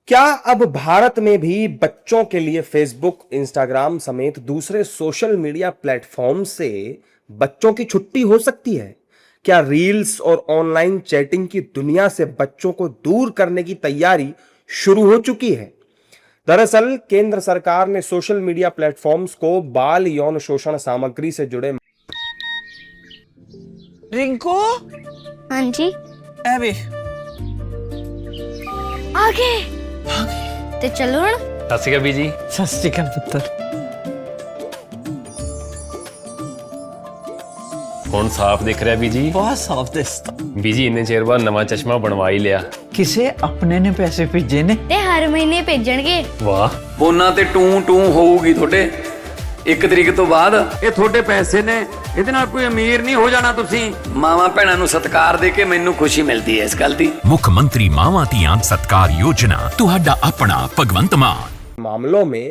क्या अब भारत में भी बच्चों के लिए फेसबुक, इंस्टाग्राम समेत दूसरे सोशल मीडिया प्लेटफॉर्म से बच्चों की छुट्टी हो सकती है? क्या रील्स और ऑनलाइन चैटिंग की दुनिया से बच्चों को दूर करने की तैयारी शुरू हो चुकी है? दरअसल केंद्र सरकार ने सोशल मीडिया प्लेटफॉर्म्स को बाल यौन शोषण सामग्री से जुड़े रिंकू हाँ जी अबे आगे ते चलो हण सत श्री अकाल बीजी। सत श्री अकाल पुत्र। ਹੁਣ ਸਾਫ਼ ਦਿਖ ਰਿਹਾ ਬੀਜੀ। बहुत साफ दिसता। ਬੀਜੀ ਇੰਨੇ ਚਿਰ ਬਾਅਦ ਨਵਾਂ ਚਸ਼ਮਾ ਬਣਵਾ ਹੀ ਲਿਆ। किसे अपने ने पैसे भेजे ने? ते हर महीने भेजणगे। ਵਾਹ ਫੋਨਾਂ ਤੇ ਟੂ ਟੂ ਹੋਊਗੀ ਤੁਹਾਡੇ 1 ਤਰੀਕ ਤੋਂ ਬਾਅਦ। ਇਹ ਤੁਹਾਡੇ ਪੈਸੇ ਨੇ, ਇਹਦੇ ਨਾਲ ਕੋਈ ਅਮੀਰ ਨਹੀਂ ਹੋ ਜਾਣਾ ਤੁਸੀਂ। ਮਾਵਾਂ ਭੈਣਾਂ ਨੂੰ ਸਤਿਕਾਰ ਦੇ ਕੇ ਮੈਨੂੰ ਖੁਸ਼ੀ ਮਿਲਦੀ ਹੈ ਇਸ ਗੱਲ ਦੀ। ਮੁੱਖ ਮੰਤਰੀ ਮਾਵਾਂ ਧੀਆਂ ਸਤਕਾਰ योजना ਤੁਹਾਡਾ अपना भगवंत मान मामलों में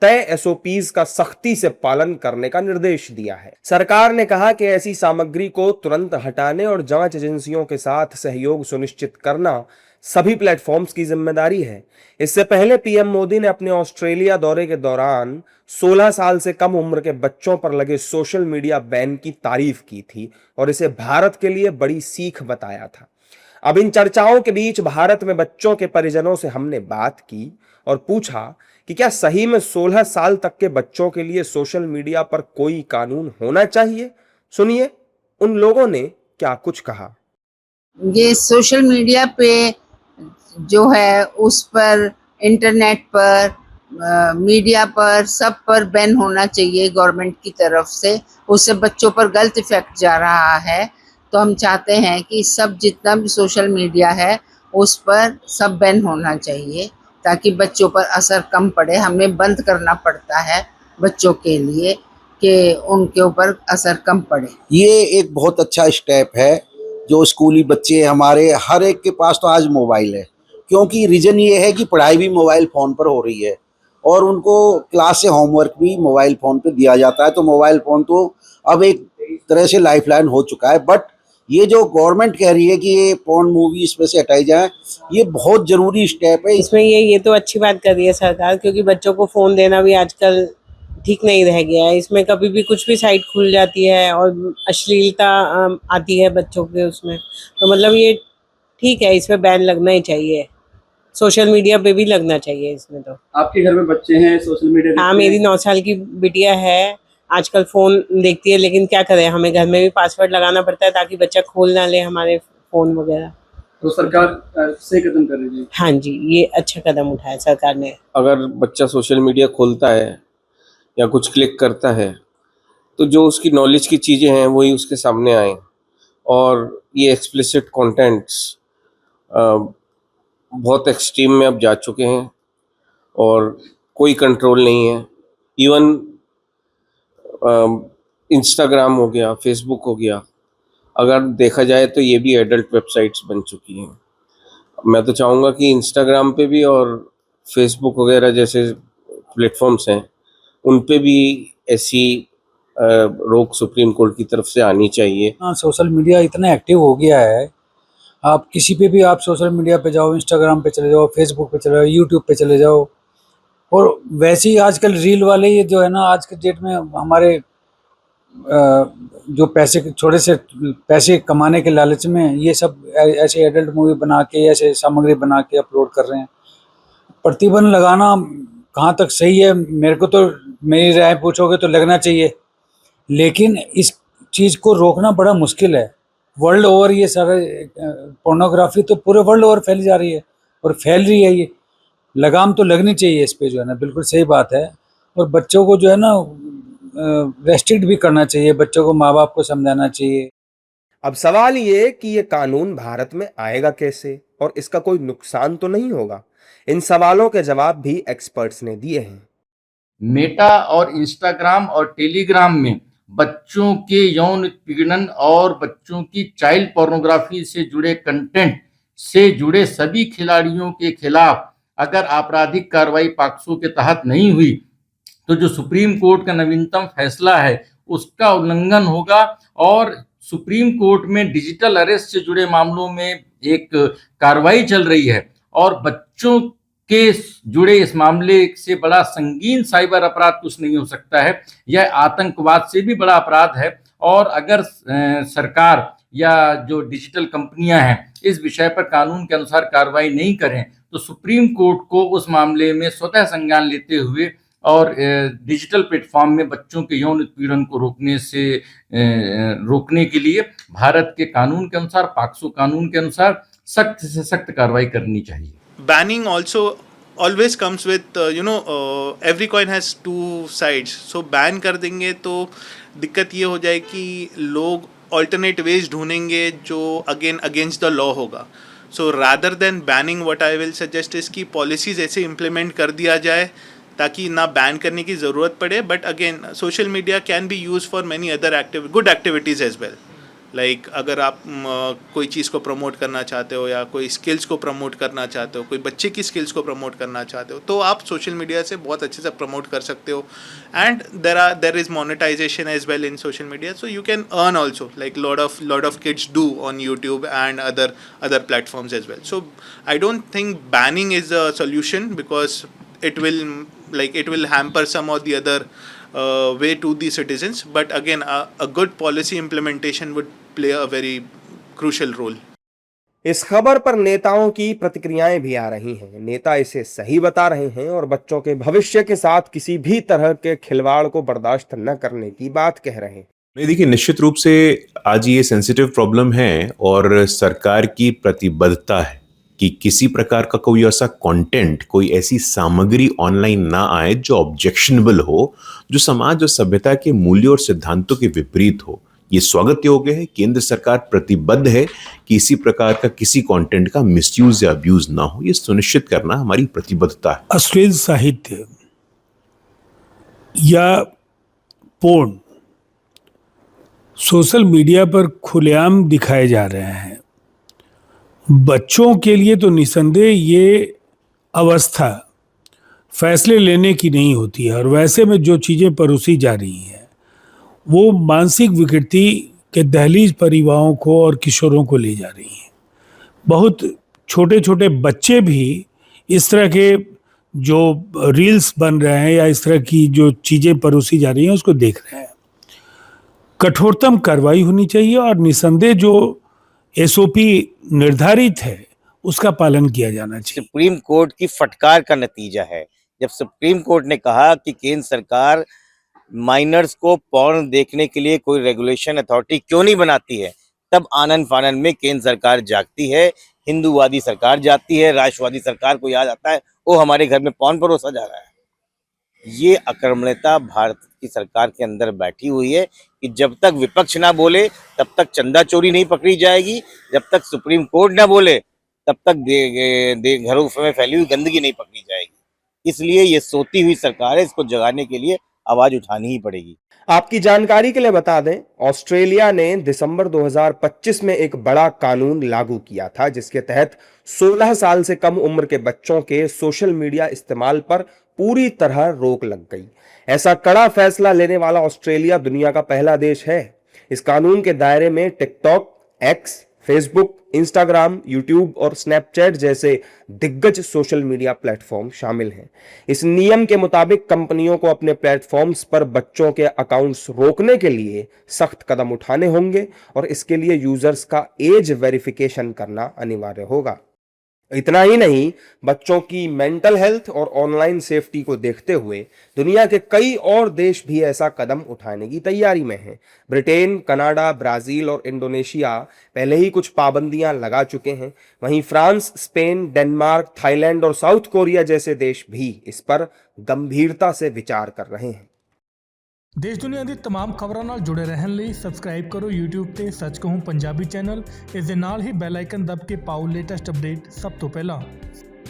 तय एसओपीज का सख्ती से पालन करने का निर्देश दिया है। सरकार ने कहा कि ऐसी सामग्री को तुरंत हटाने और जांच एजेंसियों के साथ सहयोग सुनिश्चित करना सभी प्लेटफॉर्म्स की जिम्मेदारी है। इससे पहले पीएम मोदी ने अपने ऑस्ट्रेलिया दौरे के दौरान 16 साल से कम उम्र के बच्चों पर लगे सोशल मीडिया बैन की तारीफ की थी और इसे भारत के लिए बड़ी सीख बताया था। अब इन चर्चाओं के बीच भारत में बच्चों के परिजनों से हमने बात की और पूछा कि क्या सही में 16 साल तक के बच्चों के लिए सोशल मीडिया पर कोई कानून होना चाहिए। सुनिए उन लोगों ने क्या कुछ कहा। ये सोशल मीडिया पे जो है उस पर इंटरनेट पर मीडिया पर सब पर बैन होना चाहिए गवर्नमेंट की तरफ से। उससे बच्चों पर गलत इफेक्ट जा रहा है। तो हम चाहते हैं कि सब जितना भी सोशल मीडिया है उस पर सब बैन होना चाहिए ताकि बच्चों पर असर कम पड़े। हमें बंद करना पड़ता है बच्चों के लिए कि उनके ऊपर असर कम पड़े। ये एक बहुत अच्छा स्टेप है जो स्कूली बच्चे हमारे हर एक के पास तो आज मोबाइल है, क्योंकि रीज़न ये है कि पढ़ाई भी मोबाइल फ़ोन पर हो रही है और उनको क्लास से होमवर्क भी मोबाइल फ़ोन पे दिया जाता है। तो मोबाइल फ़ोन तो अब एक तरह से लाइफलाइन हो चुका है। बट ये जो गवर्नमेंट कह रही है कि ये पोर्न मूवी इसमें से हटाई जाए, ये बहुत ज़रूरी स्टेप है। इसमें ये तो अच्छी बात कर रही है सरकार, क्योंकि बच्चों को फ़ोन देना भी आजकल ठीक नहीं रह गया है। इसमें कभी भी कुछ भी साइट खुल जाती है और अश्लीलता आती है बच्चों के उसमें। तो मतलब ये ठीक है, इसमें बैन लगना ही चाहिए। सोशल मीडिया पे भी लगना चाहिए इसमें। तो आपके घर में बच्चे हैं सोशल मीडिया? हाँ, मेरी 9 साल की बिटिया है, आजकल फ़ोन देखती है, लेकिन क्या करें, हमें घर में भी पासवर्ड लगाना पड़ता है ताकि बच्चा खोल ना ले हमारे फ़ोन वगैरह। तो सरकार सही कदम कर रही है। हाँ जी, ये अच्छा कदम उठाया सरकार ने। अगर बच्चा सोशल मीडिया खोलता है या कुछ क्लिक करता है तो जो उसकी नॉलेज की चीज़ें हैं वही उसके सामने आएँ, और ये एक्सप्लिसिट कंटेंट्स बहुत एक्सट्रीम में अब जा चुके हैं और कोई कंट्रोल नहीं है। इवन इंस्टाग्राम हो गया, फेसबुक हो गया, अगर देखा जाए तो ये भी एडल्ट वेबसाइट्स बन चुकी हैं। मैं तो चाहूँगा कि इंस्टाग्राम पे भी और फेसबुक वगैरह जैसे प्लेटफॉर्म्स हैं उन पे भी ऐसी रोक सुप्रीम कोर्ट की तरफ से आनी चाहिए। हाँ, सोशल मीडिया इतना एक्टिव हो गया है, आप किसी पे भी आप सोशल मीडिया पे जाओ, इंस्टाग्राम पे चले जाओ, फेसबुक पे चले जाओ, यूट्यूब पे चले जाओ। और वैसे ही आजकल रील वाले ये जो है ना, आज के डेट में हमारे जो छोटे से पैसे कमाने के लालच में ये सब ऐसे एडल्ट मूवी बना के, ऐसे सामग्री बना के अपलोड कर रहे हैं। प्रतिबंध लगाना कहाँ तक सही है, मेरे को तो, मेरी राय पूछोगे तो लगना चाहिए, लेकिन इस चीज़ को रोकना बड़ा मुश्किल है। वर्ल्ड ओवर ये सारे पोर्नोग्राफी तो पूरे वर्ल्ड ओवर फैली जा रही है और फैल रही है। ये लगाम तो लगनी चाहिए इस पे, जो है ना, बिल्कुल सही बात है। और बच्चों को जो है ना रेस्ट्रिक्ट भी करना चाहिए, बच्चों को माँ बाप को समझाना चाहिए। अब सवाल ये कि ये कानून भारत में आएगा कैसे और इसका कोई नुकसान तो नहीं होगा। इन सवालों के जवाब भी एक्सपर्ट्स ने दिए हैं। मेटा और इंस्टाग्राम और टेलीग्राम में बच्चों के यौन उत्पीड़न और बच्चों की चाइल्ड पोर्नोग्राफी से जुड़े कंटेंट से जुड़े सभी खिलाड़ियों के खिलाफ अगर आपराधिक कार्रवाई पॉक्सो के तहत नहीं हुई तो जो सुप्रीम कोर्ट का नवीनतम फैसला है उसका उल्लंघन होगा। और सुप्रीम कोर्ट में डिजिटल अरेस्ट से जुड़े मामलों में एक कार्रवाई चल रही है और बच्चों के जुड़े इस मामले से बड़ा संगीन साइबर अपराध कुछ नहीं हो सकता है। यह आतंकवाद से भी बड़ा अपराध है। और अगर सरकार या जो डिजिटल कंपनियां हैं इस विषय पर कानून के अनुसार कार्रवाई नहीं करें तो सुप्रीम कोर्ट को उस मामले में स्वतः संज्ञान लेते हुए और डिजिटल प्लेटफॉर्म में बच्चों के यौन उत्पीड़न को रोकने के लिए भारत के कानून के अनुसार, पॉक्सो कानून के अनुसार सख्त से सख्त कार्रवाई करनी चाहिए। Banning also always comes with every coin has two sides. So ban कर देंगे तो दिक्कत ये हो जाए कि लोग alternate ways ढूंढेंगे जो against the law होगा. So rather than banning, what I will suggest is कि policies ऐसे implement कर दिया जाए ताकि ना बैन करने की ज़रूरत पड़े. But again social media can be use for many other good activities as well. Like अगर आप कोई चीज़ को प्रमोट करना चाहते हो या कोई स्किल्स को प्रमोट करना चाहते हो, कोई बच्चे की स्किल्स को प्रमोट करना चाहते हो, तो आप सोशल मीडिया से बहुत अच्छे से प्रमोट कर सकते हो. And there is monetization as well in social media, so you can earn also like lot of kids do on YouTube and other platforms as well. So I don't think banning is a solution because it will hamper some or the other way to the citizens. But again, a good policy implementation would play a very crucial role. इस खबर पर नेताओं की प्रतिक्रियाएं भी आ रही हैं. नेता इसे सही बता रहे हैं और बच्चों के भविष्य के साथ किसी भी तरह के खिलवाड़ को बर्दाश्त न करने की बात कह रहे हैं. नहीं, देखिए, निश्चित रूप से आज ये सेंसिटिव प्रॉब्लम है और सरकार की प्रतिबद्धता है कि किसी प्रकार का कोई ऐसा कंटेंट, कोई ऐसी सामग्री ऑनलाइन ना आए जो ऑब्जेक्शनेबल हो, जो समाज और सभ्यता के मूल्यों और सिद्धांतों के विपरीत हो. ये स्वागत योग्य है. केंद्र सरकार प्रतिबद्ध है कि इसी प्रकार का किसी कंटेंट का मिसयूज या अब्यूज ना हो. ये सुनिश्चित करना हमारी प्रतिबद्धता है. अश्लील साहित्य या पोर्न सोशल मीडिया पर खुलेआम दिखाए जा रहे हैं. बच्चों के लिए तो निसंदेह ये अवस्था फैसले लेने की नहीं होती है और वैसे में जो चीज़ें परोसी जा रही हैं वो मानसिक विकृति के दहलीज पर युवाओं को और किशोरों को ले जा रही हैं. बहुत छोटे छोटे बच्चे भी इस तरह के जो रील्स बन रहे हैं या इस तरह की जो चीज़ें परोसी जा रही हैं उसको देख रहे हैं. कठोरतम कार्रवाई होनी चाहिए और निसंदेह जो एसओपी निर्धारित है उसका पालन किया जाना चाहिए. सुप्रीम कोर्ट की फटकार का नतीजा है. जब सुप्रीम कोर्ट ने कहा कि केंद्र सरकार माइनर्स को पॉर्न देखने के लिए कोई रेगुलेशन अथॉरिटी क्यों नहीं बनाती है, तब आनन फानन में केंद्र सरकार जागती है, हिंदूवादी सरकार जाती है, राष्ट्रवादी सरकार को याद आता है वो हमारे घर में पॉर्न परोसा जा रहा है. ये अक्रमण्यता भारत की सरकार के अंदर बैठी हुई है कि जब तक विपक्ष ना बोले तब तक चंदा चोरी नहीं पकड़ी जाएगी, जब तक सुप्रीम कोर्ट ना बोले तब तक घरों में फैली हुई गंदगी नहीं पकड़ी जाएगी. इसलिए ये सोती हुई सरकार है, इसको जगाने के लिए आवाज उठानी ही पड़ेगी. आपकी जानकारी के लिए बता दें, ऑस्ट्रेलिया ने दिसंबर 2025 में एक बड़ा कानून लागू किया था जिसके तहत 16 साल से कम उम्र के बच्चों के सोशल मीडिया इस्तेमाल पर पूरी तरह रोक लग गई. ऐसा कड़ा फैसला लेने वाला ऑस्ट्रेलिया दुनिया का पहला देश है. इस कानून के दायरे में TikTok, x, Facebook, Instagram, YouTube और स्नैपचैट जैसे दिग्गज सोशल मीडिया प्लेटफॉर्म शामिल हैं. इस नियम के मुताबिक कंपनियों को अपने प्लेटफॉर्म्स पर बच्चों के अकाउंट्स रोकने के लिए सख्त कदम उठाने होंगे और इसके लिए यूजर्स का एज वेरिफिकेशन करना अनिवार्य होगा. इतना ही नहीं, बच्चों की मेंटल हेल्थ और ऑनलाइन सेफ्टी को देखते हुए दुनिया के कई और देश भी ऐसा कदम उठाने की तैयारी में हैं. ब्रिटेन, कनाडा, ब्राजील और इंडोनेशिया पहले ही कुछ पाबंदियां लगा चुके हैं. वहीं फ्रांस, स्पेन, डेनमार्क, थाईलैंड और साउथ कोरिया जैसे देश भी इस पर गंभीरता से विचार कर रहे हैं. देश दुनिया ਦੀ तमाम खबरों ਨਾਲ जुड़े रहने ਲਈ सब्सक्राइब करो YouTube ਤੇ सच कहूं पंजाबी चैनल. इस दे नाल ही बैल आइकन दब के पाओ लेटेस्ट अपडेट सब तो पहला.